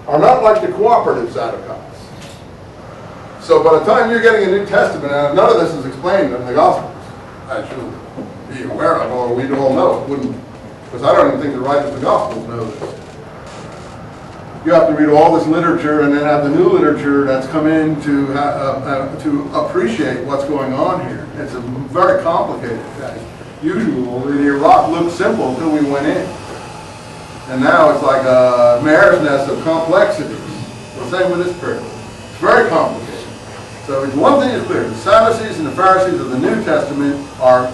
are not like the cooperative Zadokites. So by the time you're getting a New Testament, and none of this is explained in the Gospels, I should be aware of, or we'd all know it wouldn't, because I don't even think the writers of the Gospels know this. You have to read all this literature and then have the new literature that's come in to appreciate what's going on here. It's a very complicated thing. Usual, the Iraq looked simple until we went in. And now it's like a mare's nest of complexities. The same with this period. It's very complicated. So one thing is clear. The Sadducees and the Pharisees of the New Testament are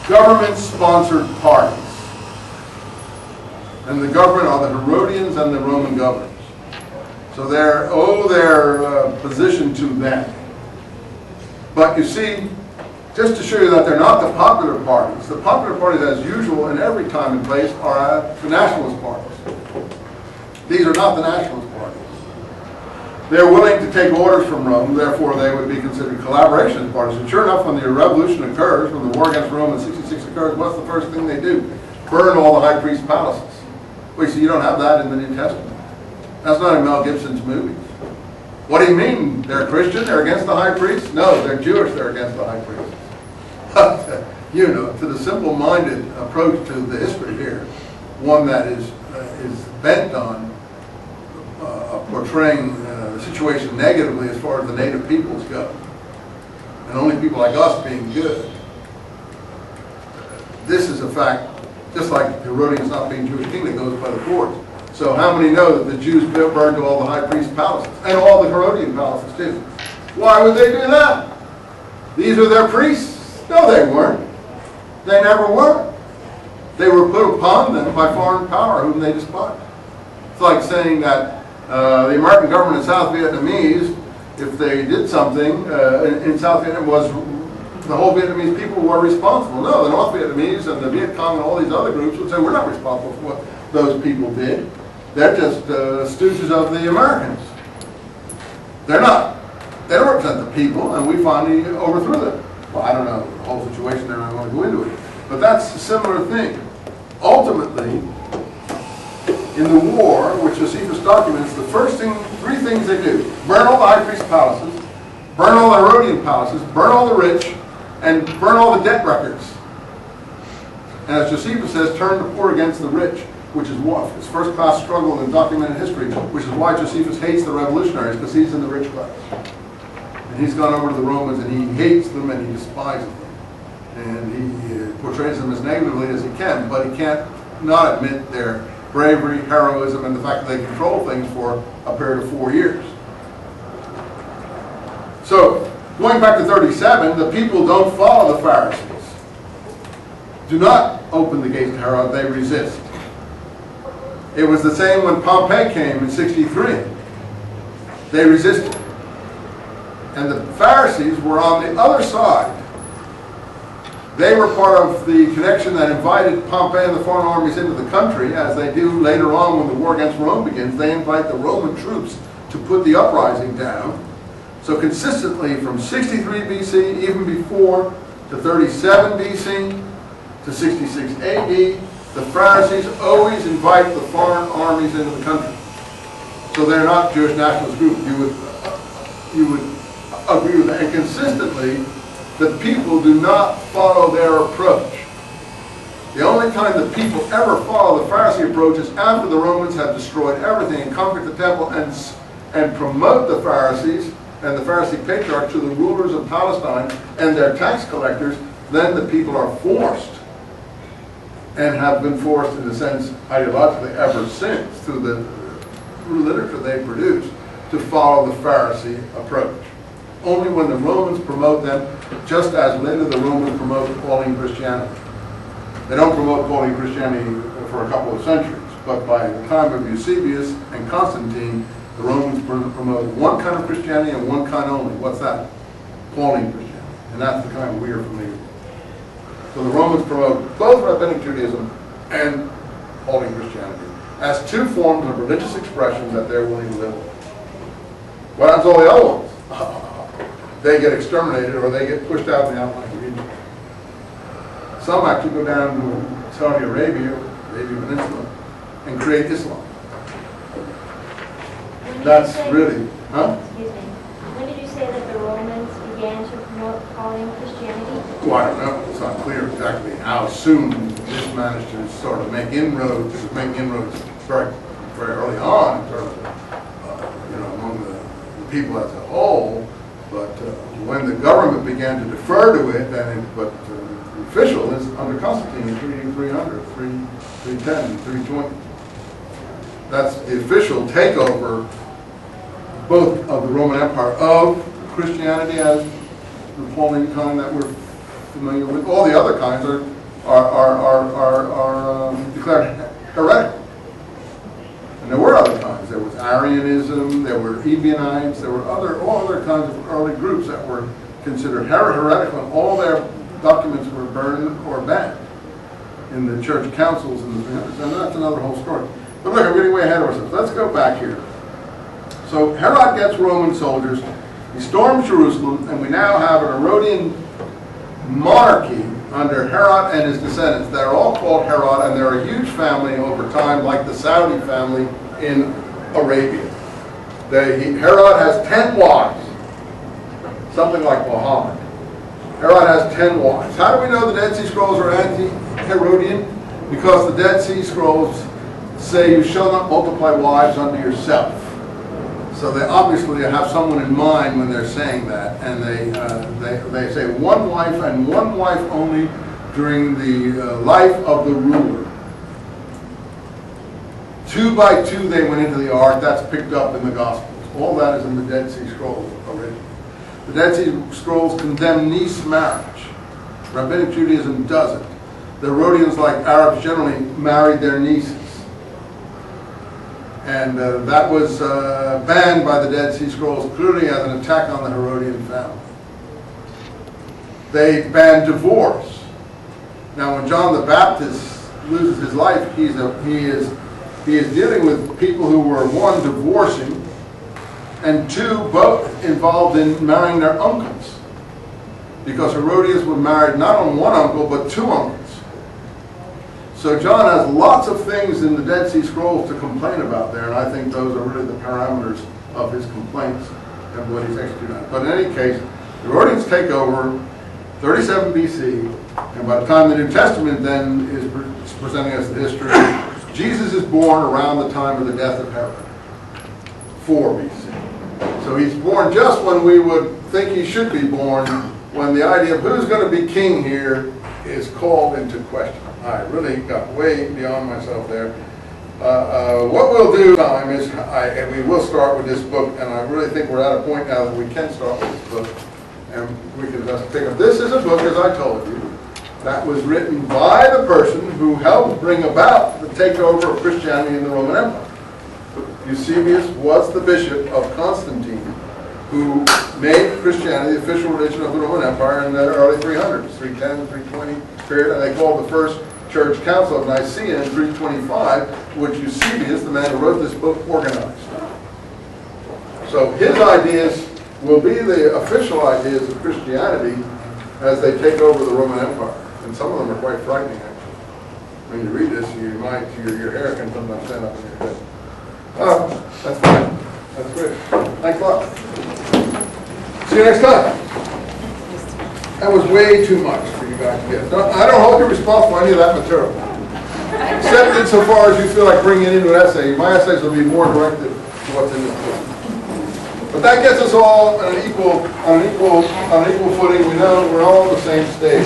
government-sponsored parties. And the government are the Herodians and the Roman governors. So they owe their position to them. But you see, just to show you that they're not the popular parties as usual in every time and place are the nationalist parties. These are not the nationalist parties. They're willing to take orders from Rome, therefore they would be considered collaboration parties. And sure enough, when the revolution occurs, when the war against Rome in 66 occurs, what's the first thing they do? Burn all the high priest palaces. Wait, so you don't have that in the New Testament. That's not in Mel Gibson's movies. What do you mean? They're Christian, they're against the high priest? No, they're Jewish, they're against the high priest. You know, to the simple-minded approach to the history here, one that is bent on portraying the situation negatively as far as the native peoples go, and only people like us being good. This is a fact, just like Herodians not being Jewish king that goes by the courts. So how many know that the Jews burned all the high priest palaces, and all the Herodian palaces too? Why would they do that? These are their priests? No, they weren't. They never were. They were put upon them by foreign power whom they despised. It's like saying that the American government in South Vietnamese, if they did something in South Vietnam, was the whole Vietnamese people were responsible. No, the North Vietnamese and the Viet Cong and all these other groups would say, we're not responsible for what those people did. They're just stooges of the Americans. They're not. They don't represent the people, and we finally overthrew them. Well, I don't know the whole situation there, I don't want to go into it. But that's a similar thing. Ultimately, in the war, which Josephus documents, the first thing, three things they do: burn all the high priest palaces, burn all the Herodian palaces, burn all the rich, and burn all the debt records. And as Josephus says, turn the poor against the rich, which is what? It's first-class struggle in documented history, which is why Josephus hates the revolutionaries, because he's in the rich class. And he's gone over to the Romans and he hates them and he despises them. And he portrays them as negatively as he can, but he can't not admit their bravery, heroism, and the fact that they control things for a period of 4 years. So, going back to 37, the people don't follow the Pharisees. Do not open the gates to Herod, they resist. It was the same when Pompey came in 63. They resisted. And the Pharisees were on the other side. They were part of the connection that invited Pompey and the foreign armies into the country, as they do later on when the war against Rome begins. They invite the Roman troops to put the uprising down. So consistently from 63 BC, even before, to 37 BC, to 66 AD, the Pharisees always invite the foreign armies into the country. So they're not Jewish nationalist group. You would agree with that. And consistently, the people do not follow their approach. The only time the people ever follow the Pharisee approach is after the Romans have destroyed everything and conquered the temple and promote the Pharisees and the Pharisee patriarchs to the rulers of Palestine and their tax collectors. Then the people are forced, and have been forced in a sense ideologically ever since through the literature they produce, to follow the Pharisee approach. Only when the Romans promote them, just as later the Romans promote Pauline Christianity. They don't promote Pauline Christianity for a couple of centuries, but by the time of Eusebius and Constantine, the Romans promote one kind of Christianity and one kind only. What's that? Pauline Christianity. And that's the kind we are familiar with. So the Romans promote both Rabbinic Judaism and Pauline Christianity as two forms of religious expression that they're willing to live with. What happens to all the other ones? They get exterminated or they get pushed out in the outlying region. Some actually go down to Saudi Arabia, Arabian Peninsula, and create Islam. That's really, huh? Excuse me. When did you say that the Romans began to promote calling Christianity? Well, I don't know. It's not clear exactly how soon this managed to sort of make inroads. It was making inroads very, very early on, sort of, among the people as a whole. But when the government began to defer to it, the official is under Constantine in 300, 310, 320. That's the official takeover, both of the Roman Empire, of Christianity as the Pauline kind that we're familiar with. All the other kinds are declared heretical. And there were other kinds. There was Arianism, there were Ebionites, there were all other kinds of early groups that were considered heretical, and all their documents were burned or banned in the church councils in the 300s. And that's another whole story. But look, I'm getting way ahead of ourselves. Let's go back here. So Herod gets Roman soldiers, he storms Jerusalem, and we now have an Herodian monarchy under Herod and his descendants that are all called Herod, and they're a huge family over time, like the Saudi family in Arabia. Herod has 10 wives, something like Muhammad. Herod has 10 wives. How do we know the Dead Sea Scrolls are anti-Herodian? Because the Dead Sea Scrolls say you shall not multiply wives unto yourself. So they obviously have someone in mind when they're saying that, and they say one wife and one wife only during the life of the ruler. 2 by 2 they went into the ark. That's picked up in the Gospels. All that is in the Dead Sea Scrolls already. The Dead Sea Scrolls condemn niece marriage. Rabbinic Judaism doesn't. The Herodians, like Arabs generally, married their nieces. And that was banned by the Dead Sea Scrolls clearly as an attack on the Herodian family. They banned divorce. Now, when John the Baptist loses his life, he is dealing with people who were, 1, divorcing, and 2, both involved in marrying their uncles. Because Herodias were married not on one uncle, but 2 uncles. So John has lots of things in the Dead Sea Scrolls to complain about there, and I think those are really the parameters of his complaints and what he's executed on. But in any case, the Herodians take over 37 BC, and by the time the New Testament then is presenting us the history, Jesus is born around the time of the death of Herod, 4 BC. So he's born just when we would think he should be born, when the idea of who's going to be king here is called into question. I really got way beyond myself there. What we'll do time is, and we will start with this book, and I really think we're at a point now that we can start with this book, and we can just pick up. This is a book, as I told you, that was written by the person who helped bring about the takeover of Christianity in the Roman Empire. Eusebius was the bishop of Constantine, who made Christianity the official religion of the Roman Empire in the early 300s, 310, 320 period, and they called the first church council of Nicaea in 325, which Eusebius, the man who wrote this book, organized. So his ideas will be the official ideas of Christianity as they take over the Roman Empire. And some of them are quite frightening, actually. When you read this, your hair can sometimes stand up in your head. Oh, that's fine. That's great. Thanks a lot. See you next time. That was way too much for you guys to get. I don't hold you responsible for any of that material. Except insofar as you feel like bringing it into an essay. My essays will be more directed to what's in this book. But that gets us all on an equal footing. We know we're all on the same stage.